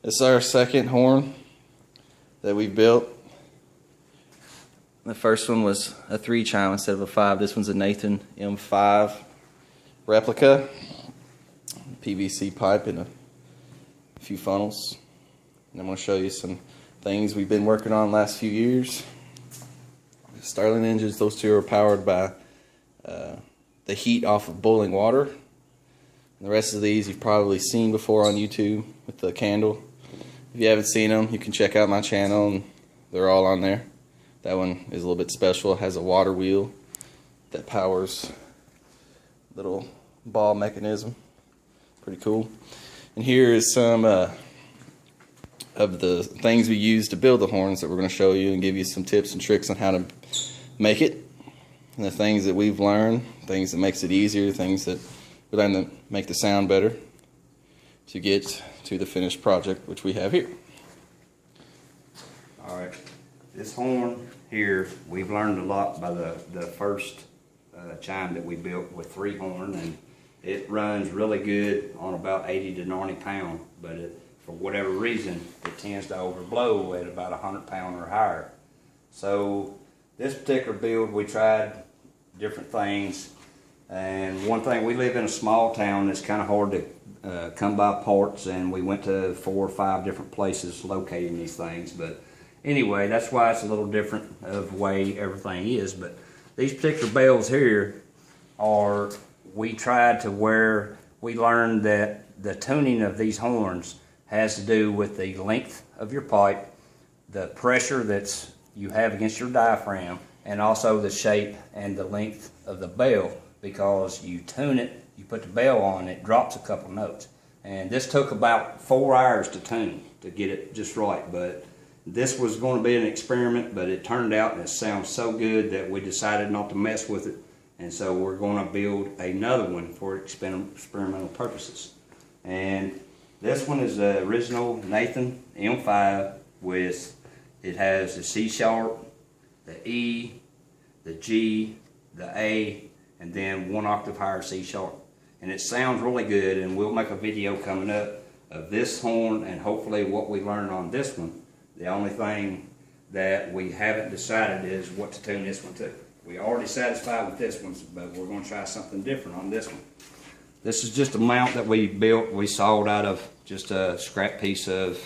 This is our second horn that we built. The first one was a 3 chime instead of a 5. This one's a Nathan M5 replica. PVC pipe and a few funnels. And I'm going to show you some things we've been working on the last few years. Starling engines, those two are powered by the heat off of boiling water. And the rest of these you've probably seen before on YouTube with the candle. If you haven't seen them, you can check out my channel and they're all on there. That one is a little bit special. It has a water wheel that powers a little ball mechanism. Pretty cool. And here is some of the things we use to build the horns that we're going to show you and give you some tips and tricks on how to make it. And the things that we've learned, things that makes it easier, things that we learn to make the sound better to get to the finished project which we have here. Alright, this horn here, we've learned a lot by the first chime that we built with 3 horn, and it runs really good on about 80 to 90 pound, but for whatever reason it tends to overblow at about 100 pound or higher. So this particular build, we tried different things, and one thing, we live in a small town. It's kind of hard to come by parts, and we went to 4 or 5 different places locating these things. But anyway, that's why it's a little different of the way everything is. But these particular bells here are, we tried to where we learned that the tuning of these horns has to do with the length of your pipe, the pressure that's you have against your diaphragm, and also the shape and the length of the bell. Because you tune it, you put the bell on, it drops a couple notes. And this took about 4 hours to tune to get it just right. But this was going to be an experiment, but it turned out and it sounds so good that we decided not to mess with it. And so we're going to build another one for experimental purposes. And this one is the original Nathan M5 with, it has the C sharp, the E, the G, the A, and then 1 octave higher C sharp. And it sounds really good, and we'll make a video coming up of this horn and hopefully what we learned on this one. The only thing that we haven't decided is what to tune this one to. We're already satisfied with this one, but we're going to try something different on this one. This is just a mount that we built. We sawed out of just a scrap piece of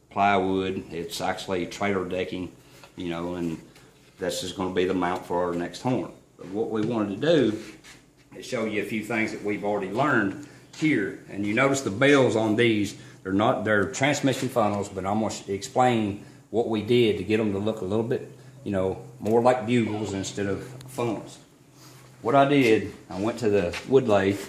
plywood. It's actually trailer decking, you know, and that's just going to be the mount for our next horn. But what we wanted to do is show you a few things that we've already learned here. And you notice the bells on these, they're transmission funnels, but I'm going to explain what we did to get them to look a little bit, you know, more like bugles instead of funnels. What I did, I went to the wood lathe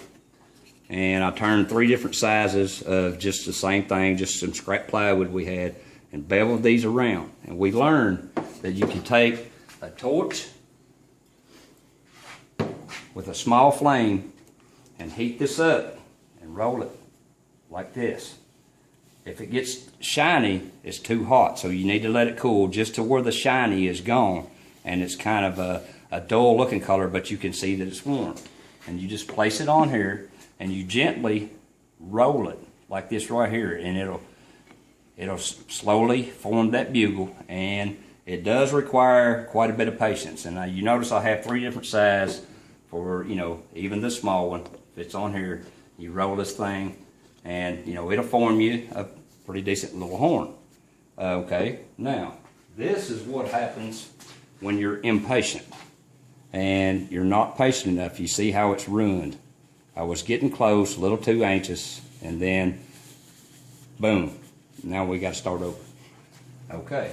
and I turned 3 different sizes of just the same thing, just some scrap plywood we had, and beveled these around. And we learned that you can take a torch with a small flame and heat this up and roll it like this. If it gets shiny, it's too hot, so you need to let it cool just to where the shiny is gone, and it's kind of a dull looking color, but you can see that it's warm. And you just place it on here and you gently roll it like this right here, and it'll slowly form that bugle. And it does require quite a bit of patience. And you notice I have 3 different sizes for, you know, even the small one. If it's on here, you roll this thing and, you know, it'll form you a pretty decent little horn. Okay, now this is what happens when you're impatient and you're not patient enough. You see how it's ruined. I was getting close, a little too anxious, and then boom, now we got to start over. Okay,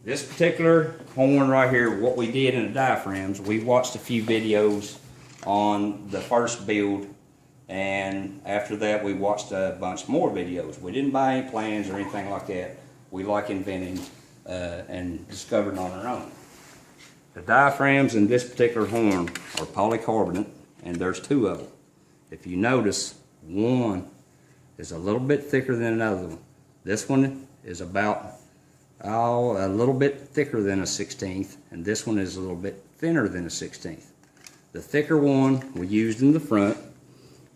this particular horn right here, what we did in the diaphragms, we watched a few videos on the first build, and after that we watched a bunch more videos. We didn't buy any plans or anything like that. We like inventing and discovering on our own. The diaphragms in this particular horn are polycarbonate, and there's 2 of them. If you notice, one is a little bit thicker than another one. This one is about a little bit thicker than a 16th, and this one is a little bit thinner than a 16th. The thicker one we used in the front,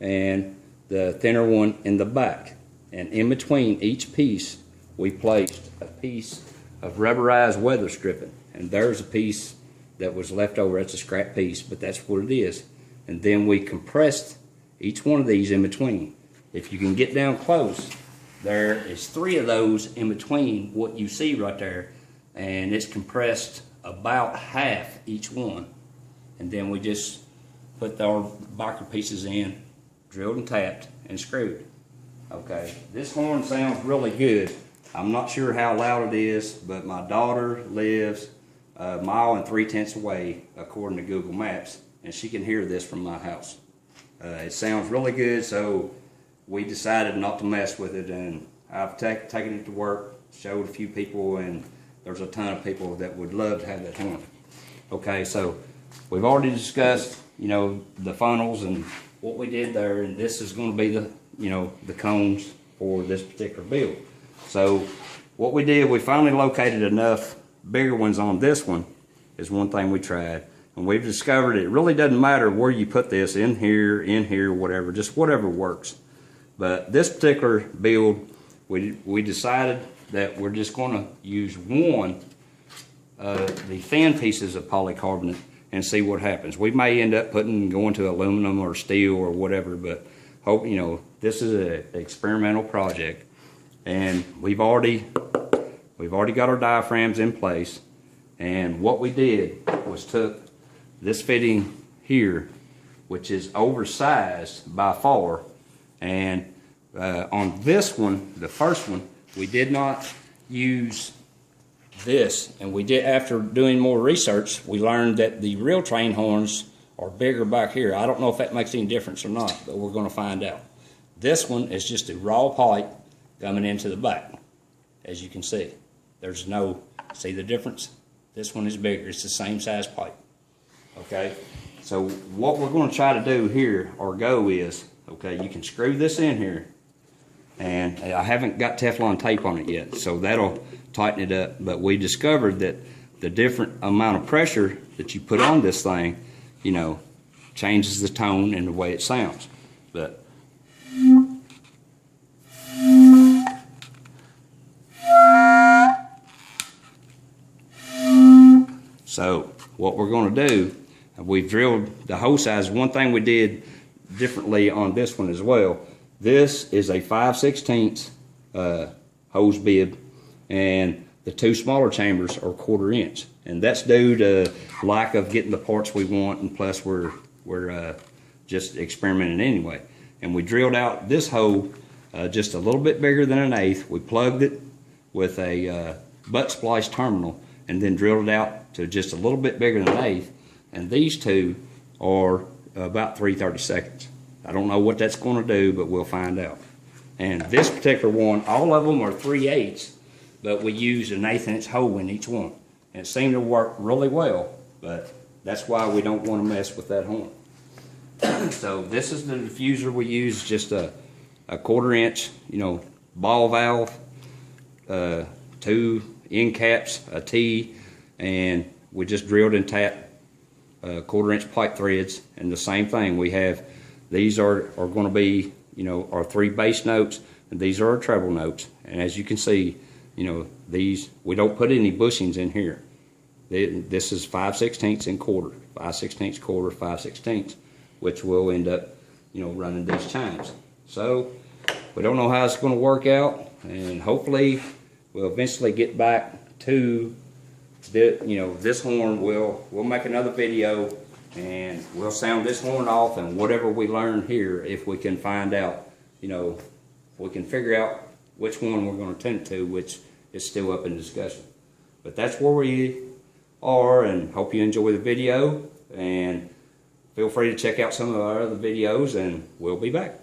and the thinner one in the back. and in between each piece we placed a piece of rubberized weather stripping, and there's a piece that was left over. That's a scrap piece, but that's what it is. And then we compressed each one of these in between. If you can get down close, there is 3 of those in between what you see right there, and it's compressed about half each one. And then we just put our biker pieces in, drilled and tapped and screwed. Okay, this horn sounds really good. I'm not sure how loud it is, but my daughter lives a mile and 3/10 away according to Google Maps, and she can hear this from my house. It sounds really good, so we decided not to mess with it, and I've taken it to work, showed a few people, and there's a ton of people that would love to have that horn. Okay, so we've already discussed, you know, the funnels and what we did there, and this is going to be the, you know, the cones for this particular build. So what we did, we finally located enough bigger ones on this one, is one thing we tried. And we've discovered it really doesn't matter where you put this, in here, whatever, just whatever works. But this particular build, we decided that we're just going to use one of the thin pieces of polycarbonate and see what happens. We may end up going to aluminum or steel or whatever, but hope, you know, this is an experimental project. And we've already got our diaphragms in place, and what we did was took this fitting here, which is oversized by far, and on this one, the first one, we did not use this, and we did, after doing more research, we learned that the real train horns are bigger back here. I don't know if that makes any difference or not, but we're going to find out. This one is just a raw pipe coming into the back, as you can see. There's no, see the difference? This one is bigger. It's the same size pipe. Okay, so what we're going to try to do here, our go is, okay, you can screw this in here, and I haven't got Teflon tape on it yet, so that'll tighten it up. But we discovered that the different amount of pressure that you put on this thing, you know, changes the tone and the way it sounds. But so what we're going to do, we've drilled the hole size. One thing we did differently on this one as well, this is a 5/16 hose bib, and the 2 smaller chambers are 1/4 inch, and that's due to lack of getting the parts we want, and plus we're just experimenting anyway. And we drilled out this hole just a little bit bigger than 1/8. We plugged it with a butt splice terminal, and then drilled it out to just a little bit bigger than 1/8. And these two are about 3/32. I don't know what that's going to do, but we'll find out. And this particular one, all of them are 3/8, but we used an 1/8 inch hole in each one. And it seemed to work really well, but that's why we don't want to mess with that horn. So this is the diffuser we use, just a 1/4 inch, you know, ball valve, 2 end caps, a T, and we just drilled and tapped 1/4 inch pipe threads. And the same thing, we have, these are going to be, you know, our 3 bass notes, and these are our treble notes. And as you can see, you know, these, we don't put any bushings in here. This is 5/16 and 1/4, 5/16, 1/4, 5/16, which will end up, you know, running these chimes. So we don't know how it's going to work out, and hopefully we'll eventually get back to the, you know, this horn. We'll make another video, and we'll sound this horn off, and whatever we learn here, if we can find out, you know, we can figure out which one we're going to tend to, which is still up in discussion. But that's where we are, and hope you enjoy the video, and feel free to check out some of our other videos, and we'll be back.